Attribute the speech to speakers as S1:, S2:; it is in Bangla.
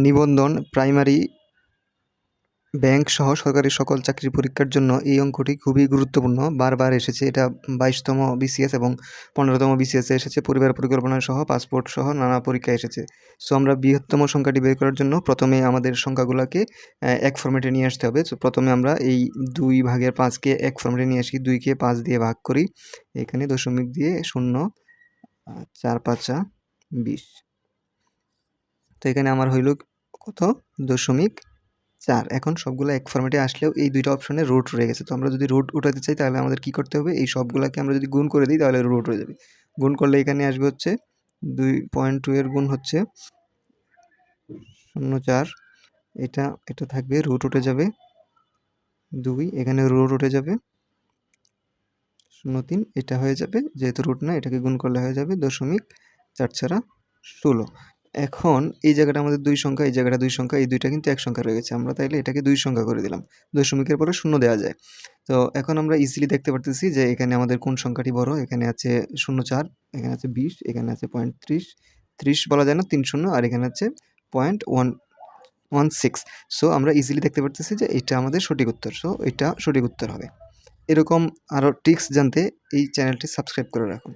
S1: নিবন্ধন, প্রাইমারি ব্যাংক সহ সরকারি সকল চাকরির পরীক্ষার জন্য এই অঙ্কটি খুবই গুরুত্বপূর্ণ। বারবার এসেছে এটা 22তম বিসিএস এবং 15তম বিসিএসে এসেছে। পরিবার পরিকল্পনা সহ পাসপোর্ট সহ নানা পরীক্ষায় এসেছে। সো আমরা বৃহত্তম সংখ্যাটি বের করার জন্য প্রথমে আমাদের সংখ্যাগুলোকে এক ফরম্যাটে নিয়ে আসতে হবে। সো প্রথমে আমরা এই 2/5কে এক ফরম্যাটে নিয়ে আসি। 2কে 5 দিয়ে ভাগ করি, এখানে দশমিক দিয়ে 0, 4 5 20। তো এখানে আমার হইল কত? 0.4। এখন সবগুলো এক ফরম্যাটে আসলেও এই দুইটা অপশনে রুট রয়ে গেছে। তো আমরা যদি রুট উঠাতে চাই তাহলে আমাদের কি করতে হবে? এই সবগুলাকে আমরা যদি গুণ করে দিই তাহলে রুট হয়ে যাবে। গুণ করলে এখানে আসবে হচ্ছে 2.2 এর গুণ হচ্ছে 0.4। এটা থাকবে, রুট উঠে যাবে 2, এখানে রুট উঠে যাবে 0.3। এটা হয়ে যাবে, যেহেতু রুট না এটাকে গুণ করলে হয়ে যাবে 0.4 ছাড়া 16। এখন এই জায়গাটা আমাদের 2 সংখ্যা, এই জায়গাটা 2 সংখ্যা, এই দুইটা কিন্তু এক সংখ্যা রয়ে গেছে। আমরা তাইলে এটাকে 2 সংখ্যা করে দিলাম। দশমিকের পরে 0 দেওয়া যায়। তো এখন আমরা ইজিলি দেখতে পারতেছি যে এখানে আমাদের কোন সংখ্যাটি বড়। এখানে আছে 0.4, এখানে আছে 20, এখানে আছে 0.30, 30 বলা যায় না, 3 শূন্য, আর এখানে আছে 0.116। সো আমরা ইজিলি দেখতে পারতেছি যে এটা আমাদের সঠিক উত্তর। সো এটা সঠিক উত্তর হবে। এরকম আরও ট্রিক্স জানতে এই চ্যানেলটি সাবস্ক্রাইব করে রাখুন।